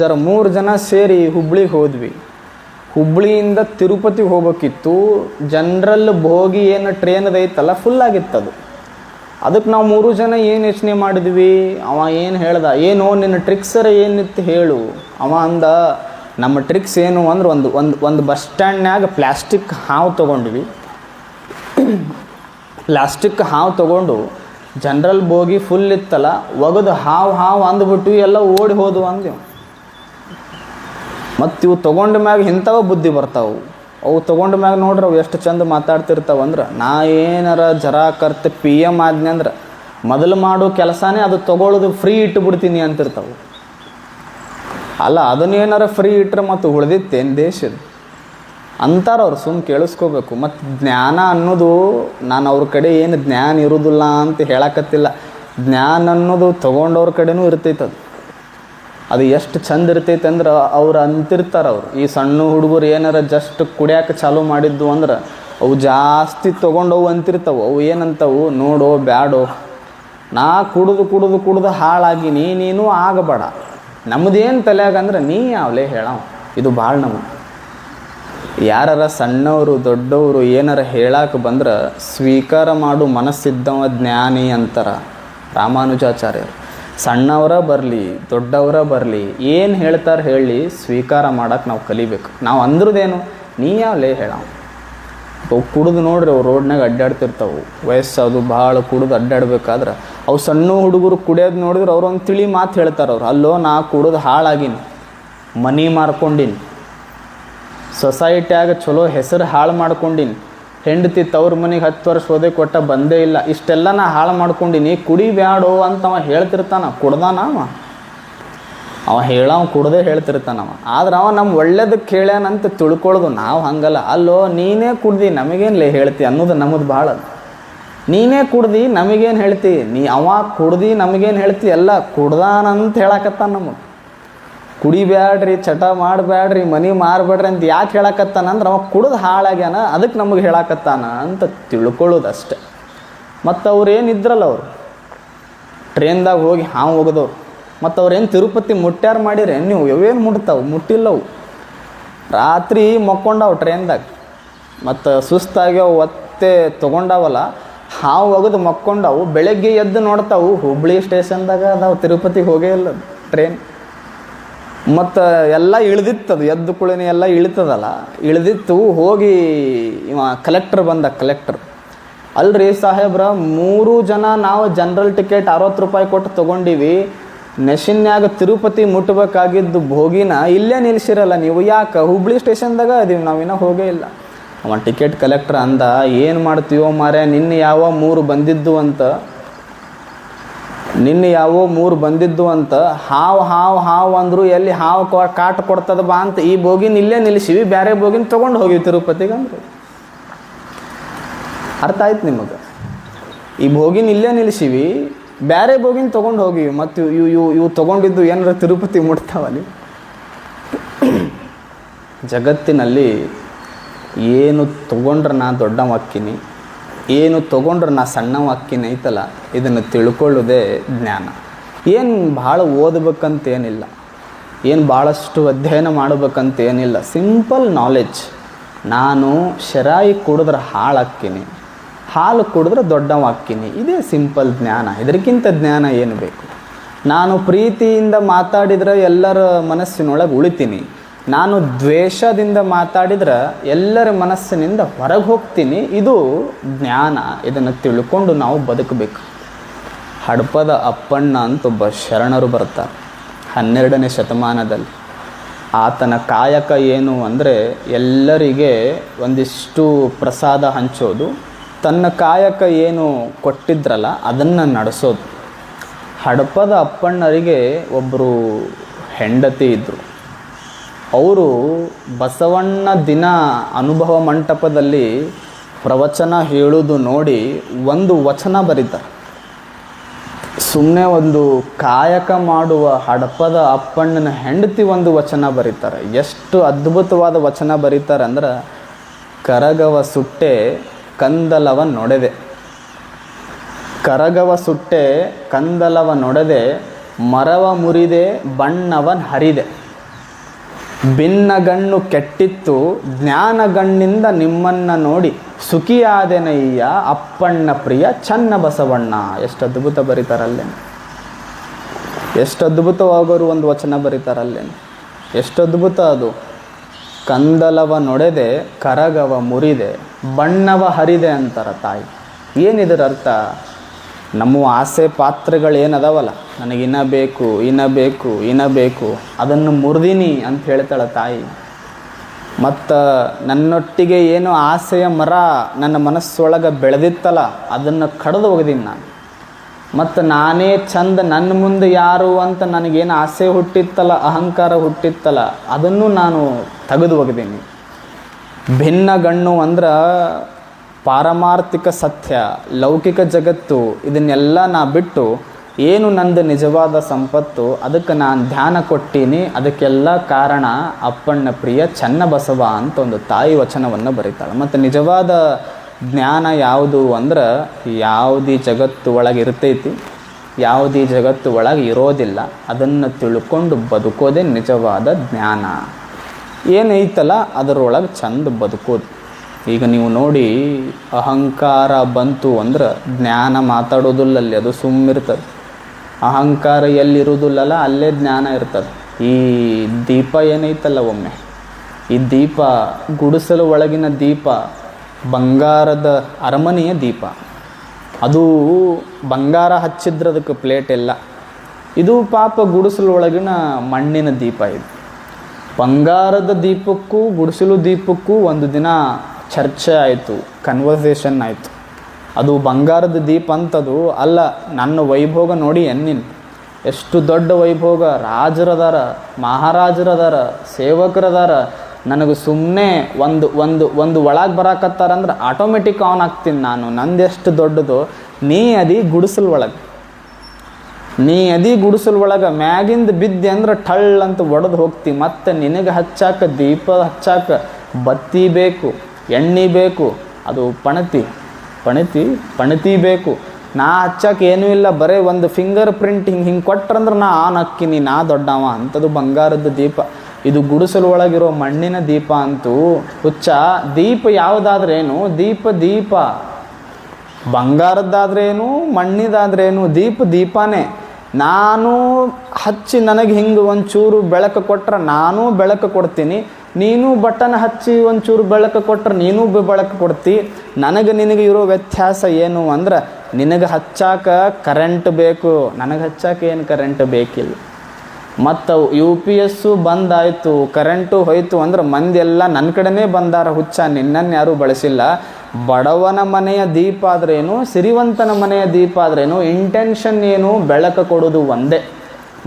Sir 3 ಜನ ಸೇರಿ ಹುಬ್ಳಿಗೆ ಹೋದ್ವಿ. ಹುಬ್ಳಿಯಿಂದ ತಿರುಪತಿಗೆ ಹೋಗ್ಬೇಕಿತ್ತು. ಜನರಲ್ ಬೋಗಿ ಏನು ಟ್ರೈನ್ ಐತಲ್ಲ ಫುಲ್ ಆಗಿತ್ತದು. ಅದಕ್ಕೆ ನಾವು 3 ಜನ ಏನು ಯೋಚನೆ ಮಾಡಿದ್ವಿ, ಅವ ಏನು ಹೇಳ್ದ, ಏನೋ ನಿನ್ನ ಟ್ರಿಕ್ಸರ ಏನಿತ್ತು ಹೇಳು. ಅವ ಅಂದ, ನಮ್ಮ ಟ್ರಿಕ್ಸ್ ಏನು ಅಂದ್ರೆ ಒಂದು ಬಸ್ ಸ್ಟ್ಯಾಂಡ್ನಾಗ ಪ್ಲಾಸ್ಟಿಕ್ ಹಾವು ತೊಗೊಂಡ್ವಿ. ಪ್ಲಾಸ್ಟಿಕ್ ಹಾವು ತೊಗೊಂಡು ಜನರಲ್ ಬೋಗಿ ಫುಲ್ ಇತ್ತಲ್ಲ, ಒಗದು ಹಾವು ಅಂದ್ಬಿಟ್ವಿ, ಎಲ್ಲ ಓಡಿ ಹೋದವು ಅಂದೇವು. ಮತ್ತು ಇವು ತೊಗೊಂಡ ಮ್ಯಾಗ ಇಂಥವ ಬುದ್ಧಿ ಬರ್ತಾವೆ. ಅವು ತೊಗೊಂಡ ಮ್ಯಾಗ ನೋಡ್ರಿ ಅವು ಎಷ್ಟು ಚಂದ ಮಾತಾಡ್ತಿರ್ತಾವಂದ್ರೆ, ನಾ ಏನಾರ ಜರಾ ಕರ್ತೆ PM ಆದ್ನಿ ಅಂದ್ರೆ ಮೊದಲು ಮಾಡೋ ಕೆಲಸನೇ ಅದು ತೊಗೊಳ್ಳೋದು ಫ್ರೀ ಇಟ್ಟುಬಿಡ್ತೀನಿ ಅಂತಿರ್ತಾವೆ. ಅಲ್ಲ, ಅದನ್ನೇನಾರ ಫ್ರೀ ಇಟ್ಟರೆ ಮತ್ತು ಉಳಿದಿತ್ತೇನು ದೇಶದ ಅಂತಾರೆ ಅವ್ರು. ಸುಮ್ಮ ಕೇಳಿಸ್ಕೋಬೇಕು. ಮತ್ತು ಜ್ಞಾನ ಅನ್ನೋದು, ನಾನು ಅವ್ರ ಕಡೆ ಏನು ಜ್ಞಾನ ಇರೋದಿಲ್ಲ ಅಂತ ಹೇಳಕತ್ತಿಲ್ಲ. ಜ್ಞಾನ ಅನ್ನೋದು ತೊಗೊಂಡವ್ರ ಕಡೆನೂ ಇರ್ತೈತೆ. ಅದು ಎಷ್ಟು ಚಂದ ಇರ್ತೈತೆ ಅಂದ್ರೆ ಅವ್ರು ಅಂತಿರ್ತಾರೆ. ಈ ಸಣ್ಣ ಹುಡುಗರು ಏನಾರ ಜಸ್ಟ್ ಕುಡಿಯೋಕೆ ಚಾಲೂ ಮಾಡಿದ್ದು ಅಂದ್ರೆ ಅವು ಜಾಸ್ತಿ ತೊಗೊಂಡವು ಅಂತಿರ್ತಾವೆ. ಅವು ಏನಂತವು, ನೋಡೋ ಬ್ಯಾಡೋ, ನಾ ಕುಡಿದು ಹಾಳಾಗಿನಿ, ನೀನು ಆಗಬೇಡ. ನಮ್ಮದೇನು ತಲೆಯಾಗ ಅಂದ್ರೆ ನೀ ಯಾವಲೇ ಹೇಳವ. ಇದು ಭಾಳ ನಮಗೆ ಯಾರಾರ ಸಣ್ಣವರು ದೊಡ್ಡವರು ಏನಾರ ಹೇಳಕ್ಕೆ ಬಂದ್ರೆ ಸ್ವೀಕಾರ ಮಾಡು ಮನಸ್ಸಿದ್ದವ ಜ್ಞಾನಿ ಅಂತಾರೆ ರಾಮಾನುಜಾಚಾರ್ಯರು. ಸಣ್ಣವರ ಬರಲಿ ದೊಡ್ಡವರ ಬರಲಿ ಏನು ಹೇಳ್ತಾರೆ ಹೇಳಿ, ಸ್ವೀಕಾರ ಮಾಡೋಕೆ ನಾವು ಕಲಿಬೇಕು. ನಾವು ಅಂದ್ರದೇನು, ನೀ ಯಾವಲೇ ಹೇಳವ. ಅವು ಕುಡಿದು ನೋಡ್ರಿ, ಅವು ರೋಡ್ನಾಗ ಅಡ್ಡಾಡ್ತಿರ್ತಾವೆ. ವಯಸ್ಸದು ಭಾಳ ಕುಡಿದು ಅಡ್ಡಾಡ್ಬೇಕಾದ್ರೆ ಅವು ಸಣ್ಣ ಹುಡುಗರು ಕುಡಿಯೋದು ನೋಡಿದ್ರೆ ಅವ್ರು ಒಂದು ತಿಳಿ ಮಾತು ಹೇಳ್ತಾರೆ. ಅವ್ರು, ಅಲ್ಲೋ ನಾ ಕುಡಿದು ಹಾಳಾಗಿನಿ, ಮನಿ ಮಾರ್ಕೊಂಡಿನಿ, ಸೊಸೈಟಿಯಾಗ ಚಲೋ ಹೆಸರು ಹಾಳು ಮಾಡ್ಕೊಂಡಿನಿ, ಹೆಂಡತಿ ತವ್ರ ಮನೆಗೆ 10 ವರ್ಷ ಹೋದೆ ಕೊಟ್ಟ ಬಂದೇ ಇಲ್ಲ, ಇಷ್ಟೆಲ್ಲ ನಾ ಹಾಳು ಮಾಡ್ಕೊಂಡಿನಿ, ಕುಡಿಬ್ಯಾಡೋ ಅಂತ ಅವ ಹೇಳ್ತಿರ್ತಾನ. ಕುಡ್ದಾನ ಅವ ಕುಡ್ದೇ ಹೇಳ್ತಿರ್ತಾನವ. ಆದ್ರೆ ಅವ ನಮ್ಮ ಒಳ್ಳೇದಕ್ಕೆ ಹೇಳ್ಯಾನಂತ ತಿಳ್ಕೊಳ್ಳೋದು. ನಾವು ಹಂಗಲ್ಲ. ಅಲ್ಲೋ ನೀನೇ ಕುಡ್ದು ನಮಗೇನು ಹೇಳ್ತಿ ಅನ್ನೋದು ನಮ್ಮದು ಭಾಳ. ನೀನೇ ಕುಡ್ದು ನಮಗೇನು ಹೇಳ್ತಿ, ಅವ ಕುಡ್ದು ನಮಗೇನು ಹೇಳ್ತಿ, ಎಲ್ಲ ಕುಡ್ದಾನಂತ ಹೇಳಕತ್ತಾನ ನಮಗೆ. ಕುಡಿಬ್ಯಾಡ್ರಿ, ಚಟ ಮಾಡಬ್ಯಾಡ್ರಿ, ಮನೆ ಮಾರಬೇಡ್ರಿ ಅಂತ ಯಾಕೆ ಹೇಳಕತ್ತಾನಂದ್ರೆ ಅವ ಕುಡ್ದು ಹಾಳಾಗ್ಯಾನ, ಅದಕ್ಕೆ ನಮಗೆ ಹೇಳಕತ್ತಾನ ಅಂತ ತಿಳ್ಕೊಳ್ಳೋದು ಅಷ್ಟೆ. ಮತ್ತು ಅವ್ರೇನಿದ್ರಲ್ಲ, ಅವರು ಟ್ರೈನ್ದಾಗ ಹೋಗಿ ಹಾವು ಹೋಗೋದವ್ರು. ಮತ್ತು ಅವ್ರೇನು ತಿರುಪತಿ ಮುಟ್ಟ್ಯಾರು ಮಾಡಿರಿ ನೀವು, ಯಾವೇನು ಮುಟ್ತಾವೆ, ಮುಟ್ಟಿಲ್ಲವು. ರಾತ್ರಿ ಮಕ್ಕೊಂಡವು ಟ್ರೈನ್ದಾಗ. ಮತ್ತು ಸುಸ್ತಾಗ್ಯಾವ, ಒತ್ತೆ ತೊಗೊಂಡವಲ್ಲ, ಹಾವು ಒಗದು ಮಕ್ಕೊಂಡವು. ಬೆಳಗ್ಗೆ ಎದ್ದು ನೋಡ್ತಾವು, ಹುಬ್ಳಿ ಸ್ಟೇಷನ್ದಾಗ ಅದಾವು, ತಿರುಪತಿಗೆ ಹೋಗೇ ಇಲ್ಲ ಟ್ರೈನ್. ಮತ್ತು ಎಲ್ಲ ಇಳ್ದಿತ್ತದು, ಎದ್ದು ಕುಳಿನ ಎಲ್ಲ ಇಳಿತದಲ್ಲ, ಇಳ್ದಿತ್ತು. ಹೋಗಿ ಇವ ಕಲೆಕ್ಟರ್ ಬಂದ. ಕಲೆಕ್ಟರ್, ಅಲ್ರಿ ಸಾಹೇಬ್ರ, 3 ಜನ ನಾವು ಜನರಲ್ ಟಿಕೆಟ್ 60 ರೂಪಾಯಿ ಕೊಟ್ಟು ತೊಗೊಂಡಿವಿ, ನೆಶಿನ್ಯಾಗ ತಿರುಪತಿ ಮುಟ್ಟಬೇಕಾಗಿದ್ದು ಭೋಗಿನ ಇಲ್ಲೇ ನಿಲ್ಸಿರಲ್ಲ ನೀವು, ಯಾಕೆ? ಹುಬ್ಳಿ ಸ್ಟೇಷನ್ದಾಗ ಅದೀವಿ ನಾವಿನ್ನ ಹೋಗೇ ಇಲ್ಲ. ಅವ ಟಿಕೆಟ್ ಕಲೆಕ್ಟರ್ ಅಂದ, ಏನು ಮಾಡ್ತೀವೋ ಮಾರ್ಯ, ನಿನ್ನೆ ಯಾವ 3 ಬಂದಿದ್ದು ಅಂತ ಹಾವು ಅಂದರು. ಎಲ್ಲಿ ಹಾವು ಕಾಟ ಕೊಡ್ತದ ಬಾ ಅಂತ ಈ ಬೋಗಿನ ಇಲ್ಲೇ ನಿಲ್ಲಿಸಿವಿ, ಬೇರೆ ಬೋಗಿನ ತೊಗೊಂಡು ಹೋಗಿವಿ ತಿರುಪತಿಗೆ ಅಂದರು. ಅರ್ಥ ಆಯ್ತು ನಿಮಗೆ? ಈ ಬೋಗಿನ ಇಲ್ಲೇ ನಿಲ್ಲಿಸಿವಿ, ಬೇರೆ ಬೋಗಿನ ತೊಗೊಂಡು ಹೋಗಿವಿ. ಮತ್ತು ಇವು ತೊಗೊಂಡಿದ್ದು ಏನಾರ ತಿರುಪತಿ ಮುಟ್ತಾವಲ್ಲಿ. ಜಗತ್ತಿನಲ್ಲಿ ಏನು ತೊಗೊಂಡ್ರೆ ನಾ ದೊಡ್ಡವಾಕ್ಕಿನಿ, ಏನು ತೊಗೊಂಡ್ರೆ ನಾ ಸಣ್ಣವಾಕ್ಕಿನಿ ಐತಲ್ಲ, ಇದನ್ನು ತಿಳ್ಕೊಳ್ಳೋದೇ ಜ್ಞಾನ. ಏನು ಭಾಳ ಓದಬೇಕಂತೇನಿಲ್ಲ, ಏನು ಭಾಳಷ್ಟು ಅಧ್ಯಯನ ಮಾಡಬೇಕಂತೇನಿಲ್ಲ. Simple knowledge. ನಾನು ಶರಾಯಿ ಕುಡಿದ್ರೆ ಹಾಳಾಕ್ಕಿನಿ, ಹಾಲು ಕುಡಿದ್ರೆ ದೊಡ್ಡವಾಕ್ಕಿನಿ, ಇದೇ ಸಿಂಪಲ್ ಜ್ಞಾನ. ಇದಕ್ಕಿಂತ ಜ್ಞಾನ ಏನು ಬೇಕು? ನಾನು ಪ್ರೀತಿಯಿಂದ ಮಾತಾಡಿದ್ರೆ ಎಲ್ಲರ ಮನಸ್ಸಿನೊಳಗೆ ಉಳಿತೀನಿ, ನಾನು ದ್ವೇಷದಿಂದ ಮಾತಾಡಿದ್ರೆ ಎಲ್ಲರ ಮನಸ್ಸಿನಿಂದ ಹೊರಗೆ ಹೋಗ್ತೀನಿ. ಇದು ಜ್ಞಾನ. ಇದನ್ನು ತಿಳ್ಕೊಂಡು ನಾವು ಬದುಕಬೇಕು. ಹಡಪದ ಅಪ್ಪಣ್ಣ ಅಂತ ಒಬ್ಬ ಶರಣರು ಬರ್ತಾರೆ 12ನೇ ಶತಮಾನದಲ್ಲಿ. ಆತನ ಕಾಯಕ ಏನು ಅಂದರೆ ಎಲ್ಲರಿಗೆ ಒಂದಿಷ್ಟು ಪ್ರಸಾದ ಹಂಚೋದು, ತನ್ನ ಕಾಯಕ ಏನು ಕೊಟ್ಟಿದ್ರಲ್ಲ ಅದನ್ನು ನಡೆಸೋದು. ಹಡಪದ ಅಪ್ಪಣ್ಣರಿಗೆ ಒಬ್ಬರು ಹೆಂಡತಿ ಇದ್ದರು. ಅವರು ಬಸವಣ್ಣ ದಿನ ಅನುಭವ ಮಂಟಪದಲ್ಲಿ ಪ್ರವಚನ ಹೇಳೋದು ನೋಡಿ ಒಂದು ವಚನ ಬರೀತಾರೆ. ಸುಮ್ಮನೆ ಒಂದು ಕಾಯಕ ಮಾಡುವ ಹಡಪದ ಅಪ್ಪಣ್ಣನ ಹೆಂಡತಿ ಒಂದು ವಚನ ಬರೀತಾರೆ. ಎಷ್ಟು ಅದ್ಭುತವಾದ ವಚನ ಬರೀತಾರೆ ಅಂದ್ರೆ, ಕರಗವ ಸುಟ್ಟೆ ಕಂದಲವ ನೊಡೆದೆ, ಕರಗವ ಸುಟ್ಟೆ ಕಂದಲವ ನೊಡೆದೆ, ಮರವ ಮುರಿದೆ ಬಣ್ಣವನ್ ಹರಿದೆ. ಭಿನ್ನಗಣ್ಣು ಕೆಟ್ಟಿತ್ತು ಜ್ಞಾನಗಣ್ಣಿಂದ ನಿಮ್ಮನ್ನು ನೋಡಿ ಸುಖಿಯಾದೆನಯ್ಯ ಅಪ್ಪಣ್ಣ ಪ್ರಿಯ ಚನ್ನ ಬಸವಣ್ಣ. ಎಷ್ಟು ಅದ್ಭುತ ಬರೀತಾರಲ್ಲೇನು, ಎಷ್ಟು ಅದ್ಭುತವಾಗೋರು ಒಂದು ವಚನ ಬರೀತಾರಲ್ಲೇನು, ಎಷ್ಟು ಅದ್ಭುತ ಅದು. ಕಂದಲವ ನೊಡೆದೆ ಕರಗವ ಮುರಿದೆ ಬಣ್ಣವ ಹರಿದೆ ಅಂತಾರ ತಾಯಿ. ಏನಿದ್ರ ಅರ್ಥ? ನಮ್ಮ ಆಸೆ ಪಾತ್ರಗಳು ಏನದವಲ್ಲ, ನನಗಿನ್ನ ಬೇಕು ಇನ್ನ ಬೇಕು ಇನ್ನ ಬೇಕು, ಅದನ್ನು ಮುರಿದೀನಿ ಅಂತ ಹೇಳ್ತಾಳೆ ತಾಯಿ. ಮತ್ತು ನನ್ನೊಟ್ಟಿಗೆ ಏನು ಆಸೆಯ ಮರ ನನ್ನ ಮನಸ್ಸೊಳಗೆ ಬೆಳೆದಿತ್ತಲ್ಲ ಅದನ್ನು ಕಡಿದು ಒಗೆದೀನಿ ನಾನು. ಮತ್ತು ನಾನೇ ಚಂದ, ನನ್ನ ಮುಂದೆ ಯಾರು ಅಂತ ನನಗೇನು ಆಸೆ ಹುಟ್ಟಿತ್ತಲ್ಲ, ಅಹಂಕಾರ ಹುಟ್ಟಿತ್ತಲ್ಲ, ಅದನ್ನು ನಾನು ತೆಗೆದು ಒಗೆದೀನಿ. ಭಿನ್ನಗಣ್ಣು ಅಂದ್ರೆ ಪಾರಮಾರ್ಥಿಕ ಸತ್ಯ, ಲೌಕಿಕ ಜಗತ್ತು, ಇದನ್ನೆಲ್ಲ ನಾ ಬಿಟ್ಟು ಏನು ನಂದು ನಿಜವಾದ ಸಂಪತ್ತು ಅದಕ್ಕೆ ನಾನು ಧ್ಯಾನ ಕೊಟ್ಟೀನಿ. ಅದಕ್ಕೆಲ್ಲ ಕಾರಣ ಅಪ್ಪಣ್ಣ ಪ್ರಿಯ ಚನ್ನ ಬಸವ ಅಂತ ಒಂದು ತಾಯಿ ವಚನವನ್ನು ಬರೀತಾಳೆ. ಮತ್ತು ನಿಜವಾದ ಜ್ಞಾನ ಯಾವುದು ಅಂದ್ರೆ ಯಾವುದೀ ಜಗತ್ತು ಒಳಗೆ ಇರ್ತೈತಿ, ಯಾವುದೀ ಜಗತ್ತು ಒಳಗೆ ಇರೋದಿಲ್ಲ, ಅದನ್ನು ತಿಳ್ಕೊಂಡು ಬದುಕೋದೇ ನಿಜವಾದ ಜ್ಞಾನ. ಏನೈತಲ್ಲ ಅದರೊಳಗೆ ಚಂದ ಬದುಕೋದು. ಈಗ ನೀವು ನೋಡಿ, ಅಹಂಕಾರ ಬಂತು ಅಂದ್ರೆ ಜ್ಞಾನ ಮಾತಾಡೋದಿಲ್ಲಲ್ಲಿ, ಅದು ಸುಮ್ಮಿರ್ತದೆ. ಅಹಂಕಾರ ಎಲ್ಲಿರೋದಿಲ್ಲಲ್ಲ ಅಲ್ಲೇ ಜ್ಞಾನ ಇರ್ತದೆ. ಈ ದೀಪ ಏನೈತಲ್ಲ, ಒಮ್ಮೆ ಈ ದೀಪ ಗುಡಿಸಲು ಒಳಗಿನ ದೀಪ ಬಂಗಾರದ ಅರಮನೆಯ ದೀಪ. ಅದು ಬಂಗಾರ ಹಚ್ಚಿದ್ರೆ ಅದಕ್ಕೆ ಪ್ಲೇಟ್ ಎಲ್ಲ. ಇದು ಪಾಪ ಗುಡಿಸಲು ಒಳಗಿನ ಮಣ್ಣಿನ ದೀಪ. ಇದು ಬಂಗಾರದ ದೀಪಕ್ಕೂ ಗುಡಿಸಲು ದೀಪಕ್ಕೂ ಒಂದು ದಿನ ಚರ್ಚೆ ಆಯಿತು, ಕನ್ವರ್ಸೇಷನ್ ಆಯಿತು. ಅದು ಬಂಗಾರದ ದೀಪ ಅಂತದು ಅಲ್ಲ, ನನ್ನ ವೈಭೋಗ ನೋಡಿ ಎನ್ನಿನ್ ಎಷ್ಟು ದೊಡ್ಡ ವೈಭೋಗ, ರಾಜರದಾರ, ಮಹಾರಾಜರದಾರ, ಸೇವಕರದಾರ, ನನಗೆ ಸುಮ್ಮನೆ ಒಂದು ಒಳಗೆ ಬರಾಕತ್ತಾರಂದ್ರೆ ಆಟೋಮೆಟಿಕ್ ಆನ್ ಆಗ್ತೀನಿ ನಾನು. ನಂದೆಷ್ಟು ದೊಡ್ಡದು, ನೀ ಅದಿ ಗುಡಿಸಲು ಒಳಗೆ, ನೀ ಅದಿ ಗುಡಿಸಲು ಒಳಗೆ ಮ್ಯಾಗಿಂದ ಬಿದ್ದೆ ಅಂದ್ರೆ ಠಳ್ ಅಂತ ಒಡೆದು ಹೋಗ್ತಿ. ಮತ್ತು ನಿನಗೆ ಹಚ್ಚಾಕ ದೀಪ ಹಚ್ಚಾಕ ಬತ್ತಿ ಬೇಕು, ಎಣ್ಣೆ ಬೇಕು, ಅದು ಪಣತಿ ಬೇಕು. ನಾ ಹಚ್ಚಾಕ ಏನೂ ಇಲ್ಲ, ಬರೀ ಒಂದು ಫಿಂಗರ್ ಪ್ರಿಂಟ್ ಹಿಂಗೆ ಕೊಟ್ರಂದ್ರೆ ನಾ ಆನ್ ಹಾಕ್ಕಿನಿ, ನಾ ದೊಡ್ಡವ ಅಂಥದ್ದು ಬಂಗಾರದ ದೀಪ. ಇದು ಗುಡಿಸಲು ಒಳಗಿರೋ ಮಣ್ಣಿನ ದೀಪ ಅಂತೂ ಹುಚ್ಚ. ದೀಪ ಯಾವುದಾದ್ರೇನು, ದೀಪ ಬಂಗಾರದ್ದಾದ್ರೇನು ಮಣ್ಣಿದಾದ್ರೇನು, ದೀಪಾನೇ. ನಾನು ಹಚ್ಚಿ ನನಗೆ ಹಿಂಗೆ ಒಂಚೂರು ಬೆಳಕು ಕೊಟ್ರೆ ನಾನೂ ಬೆಳಕು ಕೊಡ್ತೀನಿ, ನೀನು ಬಟನ್ ಹಚ್ಚಿ ಒಂಚೂರು ಬೆಳಕು ಕೊಟ್ರೆ ನೀನೂ ಬೆಳಕು ಕೊಡ್ತಿ. ನನಗೆ ನಿನಗೆ ಇರೋ ವ್ಯತ್ಯಾಸ ಏನು ಅಂದ್ರೆ, ನಿನಗೆ ಹಚ್ಚಾಕ ಕರೆಂಟ್ ಬೇಕು, ನನಗೆ ಹಚ್ಚಾಕ ಏನು ಕರೆಂಟ್ ಬೇಕಿಲ್ಲ. ಮತ್ತು UPS ಬಂದಾಯಿತು, ಕರೆಂಟು ಹೋಯ್ತು ಅಂದ್ರೆ ಮಂದಿ ಎಲ್ಲ ನನ್ನ ಕಡೆನೇ ಬಂದಾರ, ಹುಚ್ಚ ನಿನ್ನನ್ನು ಯಾರೂ ಬಳಸಿಲ್ಲ. ಬಡವನ ಮನೆಯ ದೀಪ ಆದ್ರೇನು, ಸಿರಿವಂತನ ಮನೆಯ ದೀಪ ಆದ್ರೇನು, ಇಂಟೆನ್ಷನ್ ಏನು, ಬೆಳಕು ಕೊಡೋದು ಒಂದೇ.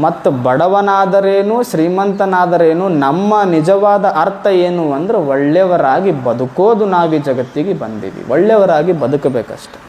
ಮತ್ತು ಬಡವನಾದರೇನು ಶ್ರೀಮಂತನಾದರೇನು, ನಮ್ಮ ನಿಜವಾದ ಅರ್ಥ ಏನು ಅಂದ್ರೆ ಒಳ್ಳೆಯವರಾಗಿ ಬದುಕೋದು. ನಾವೀ ಜಗತ್ತಿಗೆ ಬಂದೀವಿ, ಒಳ್ಳೆಯವರಾಗಿ ಬದುಕಬೇಕಷ್ಟೆ.